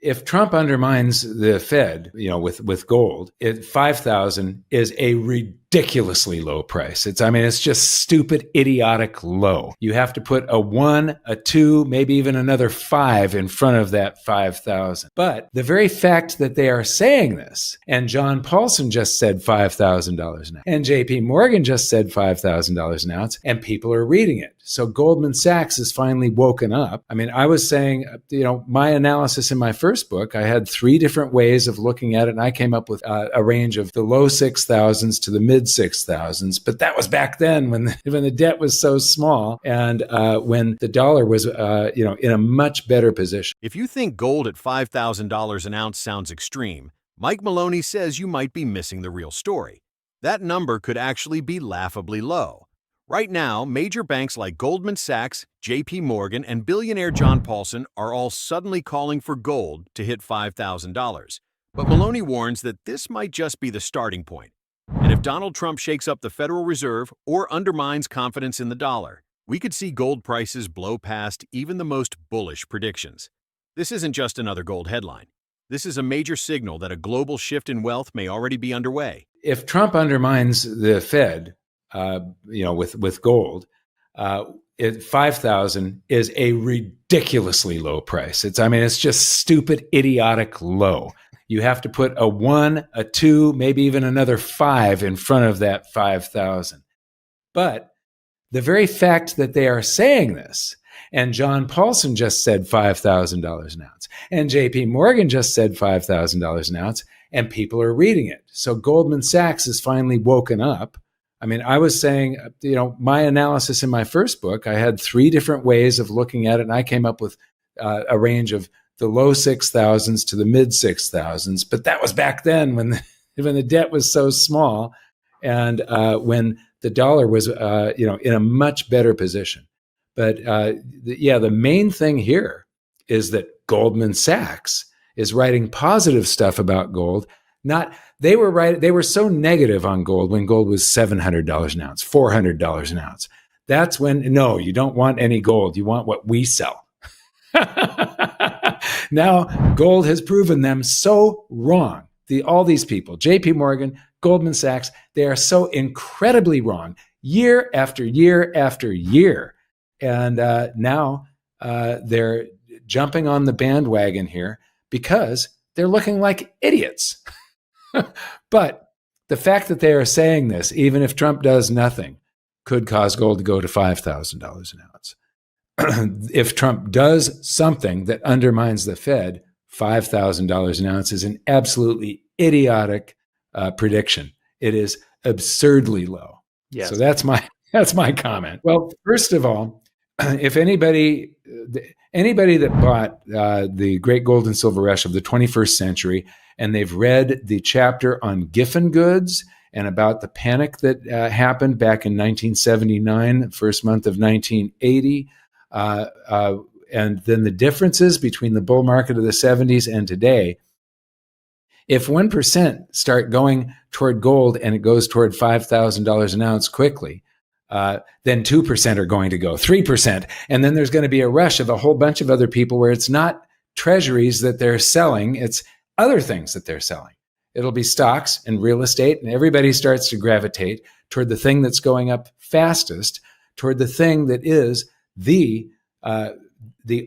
If Trump undermines the Fed, with gold, 5,000 is a ridiculously low price. It's just stupid, idiotic low. You have to put a 1, a 2, maybe even another 5 in front of that 5,000. But the very fact that they are saying this, and John Paulson just said $5,000 an ounce, and JP Morgan just said $5,000 an ounce, and people are reading it. So Goldman Sachs has finally woken up. I was saying, my analysis in my first book, I had 3 different ways of looking at it, and I came up with a range of the low 6,000s to the mid 6,000s. But that was back then when the debt was so small and when the dollar was, in a much better position. If you think gold at $5,000 an ounce sounds extreme, Mike Maloney says you might be missing the real story. That number could actually be laughably low. Right now, major banks like Goldman Sachs, JP Morgan, and billionaire John Paulson are all suddenly calling for gold to hit $5,000. But Maloney warns that this might just be the starting point. And if Donald Trump shakes up the Federal Reserve or undermines confidence in the dollar, we could see gold prices blow past even the most bullish predictions. This isn't just another gold headline. This is a major signal that a global shift in wealth may already be underway. If Trump undermines the Fed, with gold, 5,000 is a ridiculously low price. It's just stupid, idiotic low. You have to put a 1, a 2, maybe even another 5 in front of that 5,000. But the very fact that they are saying this, and John Paulson just said $5,000 an ounce, and JP Morgan just said $5,000 an ounce, and people are reading it. So Goldman Sachs has finally woken up. I was saying, my analysis in my first book, I had 3 different ways of looking at it, and I came up with a range of the low 6,000s to the mid 6,000s. But that was back then when the debt was so small and when the dollar was, in a much better position. But the main thing here is that Goldman Sachs is writing positive stuff about gold. They were so negative on gold when gold was $700 an ounce, $400 an ounce. That's when, no, you don't want any gold. You want what we sell. Now, gold has proven them so wrong. All these people, JP Morgan, Goldman Sachs, they are so incredibly wrong year after year after year. And now they're jumping on the bandwagon here because they're looking like idiots. But the fact that they are saying this, even if Trump does nothing, could cause gold to go to $5,000 an ounce. If Trump does something that undermines the Fed, $5,000 an ounce is an absolutely idiotic prediction. It is absurdly low. Yes. So that's my comment. Well, first of all, if anybody that bought the Great Gold and Silver Rush of the 21st century, and they've read the chapter on Giffen goods and about the panic that happened back in 1979, first month of 1980, and then the differences between the bull market of the 70s and today, if 1% start going toward gold and it goes toward $5,000 an ounce quickly, then 2% are going to go, 3%. And then there's going to be a rush of a whole bunch of other people where it's not treasuries that they're selling, it's other things that they're selling. It'll be stocks and real estate, and everybody starts to gravitate toward the thing that's going up fastest, toward the thing that is the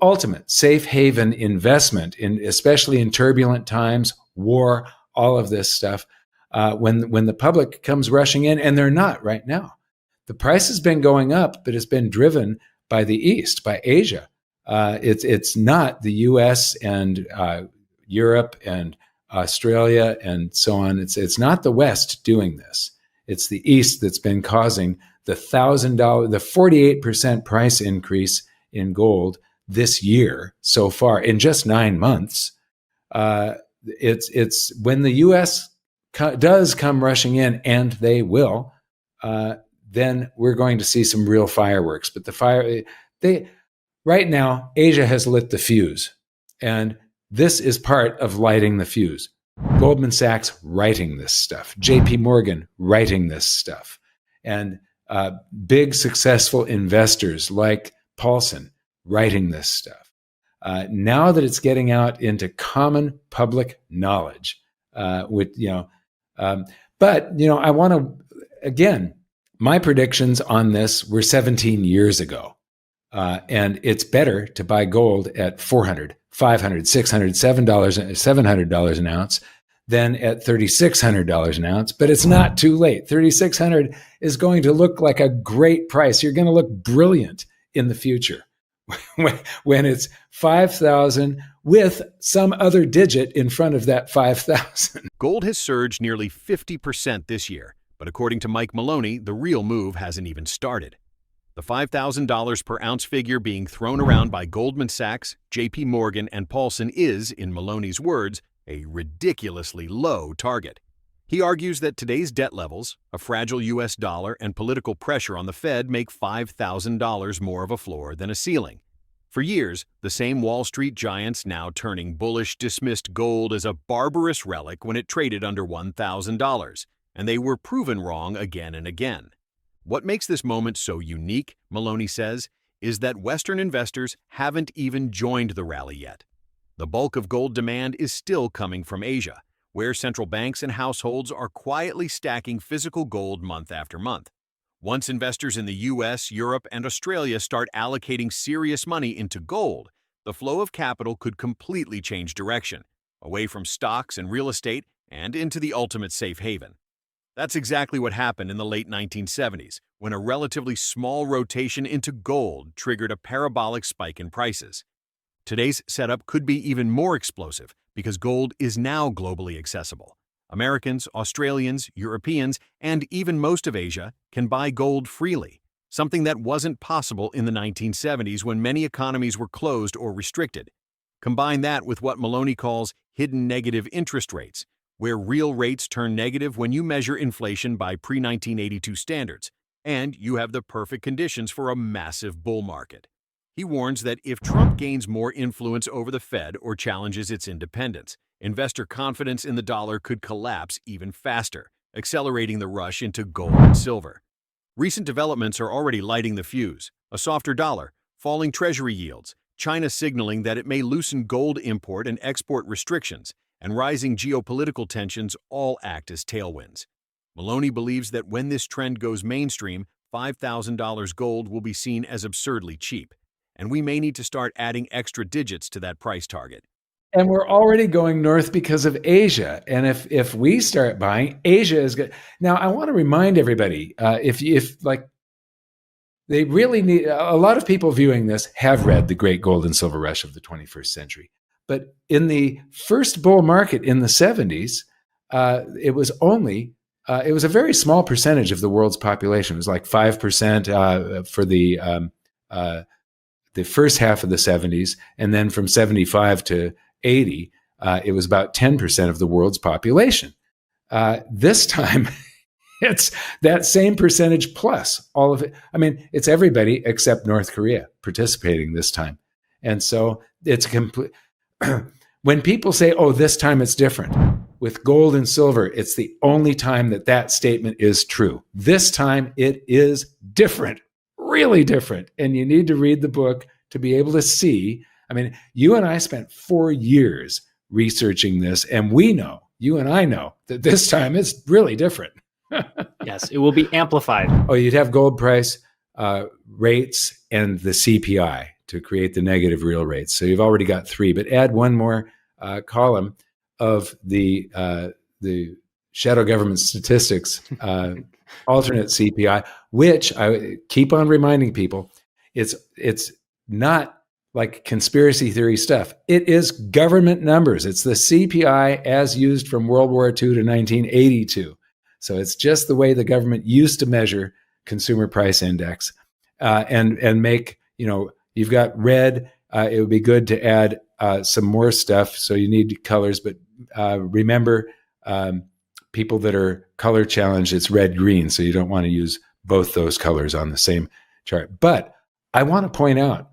ultimate safe haven investment, especially in turbulent times, war, all of this stuff, when the public comes rushing in, and they're not right now. The price has been going up, but it's been driven by the East, by Asia. It's not the U.S. and Europe and Australia and so on. It's not the West doing this. It's the East that's been causing the $1,000, the 48% price increase in gold this year so far in just 9 months. It's when the U.S. does come rushing in, and they will, then we're going to see some real fireworks. But right now, Asia has lit the fuse, and this is part of lighting the fuse. Goldman Sachs writing this stuff, JP Morgan writing this stuff, and big successful investors like Paulson writing this stuff. Now that it's getting out into common public knowledge, with but I want to again, my predictions on this were 17 years ago, and it's better to buy gold at $400, $500, $600, $700 an ounce than at $3,600 an ounce. But it's not too late. $3,600 is going to look like a great price. You're going to look brilliant in the future when it's 5,000 with some other digit in front of that 5,000. Gold has surged nearly 50% this year, but according to Mike Maloney, the real move hasn't even started. The $5,000 per ounce figure being thrown around by Goldman Sachs, JP Morgan, and Paulson is, in Maloney's words, a ridiculously low target. He argues that today's debt levels, a fragile U.S. dollar, and political pressure on the Fed make $5,000 more of a floor than a ceiling. For years, the same Wall Street giants now turning bullish dismissed gold as a barbarous relic when it traded under $1,000, and they were proven wrong again and again. What makes this moment so unique, Maloney says, is that Western investors haven't even joined the rally yet. The bulk of gold demand is still coming from Asia, where central banks and households are quietly stacking physical gold month after month. Once investors in the US, Europe, and Australia start allocating serious money into gold, the flow of capital could completely change direction, away from stocks and real estate and into the ultimate safe haven. That's exactly what happened in the late 1970s, when a relatively small rotation into gold triggered a parabolic spike in prices. Today's setup could be even more explosive because gold is now globally accessible. Americans, Australians, Europeans, and even most of Asia can buy gold freely, something that wasn't possible in the 1970s when many economies were closed or restricted. Combine that with what Maloney calls hidden negative interest rates, where real rates turn negative when you measure inflation by pre-1982 standards, and you have the perfect conditions for a massive bull market. He warns that if Trump gains more influence over the Fed or challenges its independence, investor confidence in the dollar could collapse even faster, accelerating the rush into gold and silver. Recent developments are already lighting the fuse: a softer dollar, falling treasury yields, China signaling that it may loosen gold import and export restrictions, and rising geopolitical tensions all act as tailwinds. Maloney believes that when this trend goes mainstream, $5,000 gold will be seen as absurdly cheap, and we may need to start adding extra digits to that price target. And we're already going north because of Asia. And if we start buying, Asia is good. Now, I want to remind everybody, if they really need, a lot of people viewing this have read The Great Gold and Silver Rush of the 21st Century. But in the first bull market in the 70s, it was a very small percentage of the world's population. It was like 5% for the first half of the 70s. And then from 75 to 80, it was about 10% of the world's population. This time, it's that same percentage plus all of it. I mean, it's everybody except North Korea participating this time. And so it's complete. When people say, oh, this time it's different, with gold and silver, it's the only time that statement is true. This time it is different, really different. And you need to read the book to be able to see. I mean, you and I spent 4 years researching this, and you and I know that this time it's really different. Yes, it will be amplified. Oh, you'd have gold price, rates, and the CPI to create the negative real rates. So you've already got 3, but add one more column of the shadow government statistics, alternate CPI, which I keep on reminding people, it's not like conspiracy theory stuff. It is government numbers. It's the CPI as used from World War II to 1982. So it's just the way the government used to measure consumer price index, and make, you've got red. It would be good to add some more stuff. So you need colors, but remember, people that are color challenged, it's red, green. So you don't want to use both those colors on the same chart. But I want to point out,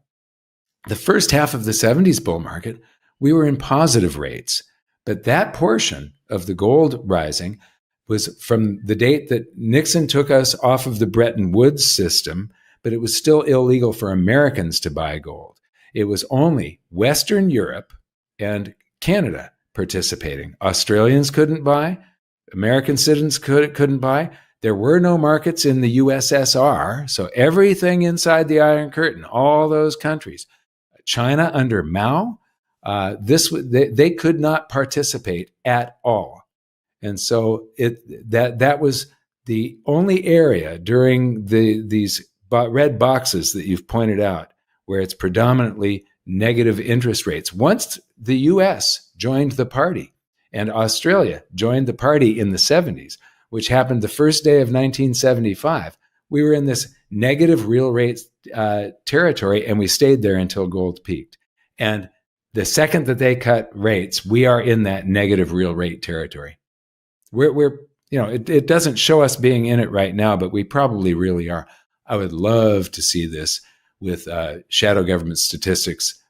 the first half of the 70s bull market, we were in positive rates. But that portion of the gold rising was from the date that Nixon took us off of the Bretton Woods system, but it was still illegal for Americans to buy gold. It was only Western Europe and Canada participating. Australians couldn't buy. American citizens couldn't buy. There were no markets in the USSR. So everything inside the Iron Curtain, all those countries, China under Mao, they could not participate at all. And so that was the only area during these red boxes that you've pointed out where it's predominantly negative interest rates. Once the US joined the party and Australia joined the party in the 70s, which happened the first day of 1975, we were in this negative real rates territory, and we stayed there until gold peaked. And the second that they cut rates, we are in that negative real rate territory. We're it doesn't show us being in it right now, but we probably really are. I would love to see this with shadow government statistics,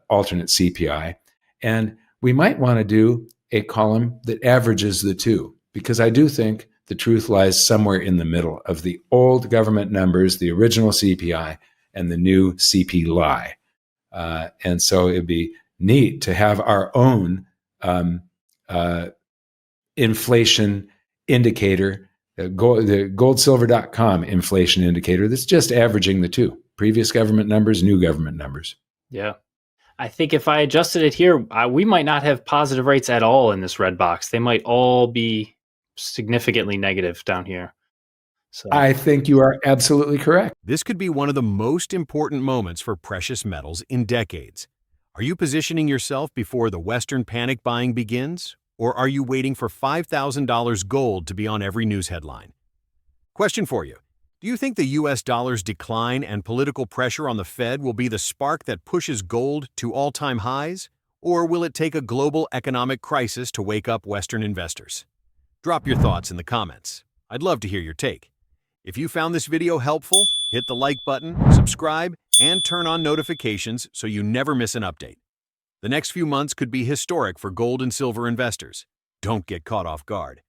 alternate CPI. And we might want to do a column that averages the two, because I do think the truth lies somewhere in the middle of the old government numbers, the original CPI, and the new CP lie. And so it'd be neat to have our own inflation indicator, the goldsilver.com inflation indicator that's just averaging the two, previous government numbers, new government numbers. Yeah. I think if I adjusted it here, we might not have positive rates at all in this red box. They might all be significantly negative down here. So I think you are absolutely correct. This could be one of the most important moments for precious metals in decades. Are you positioning yourself before the Western panic buying begins? Or are you waiting for $5,000 gold to be on every news headline? Question for you. Do you think the US dollar's decline and political pressure on the Fed will be the spark that pushes gold to all-time highs? Or will it take a global economic crisis to wake up Western investors? Drop your thoughts in the comments. I'd love to hear your take. If you found this video helpful, hit the like button, subscribe, and turn on notifications so you never miss an update. The next few months could be historic for gold and silver investors. Don't get caught off guard.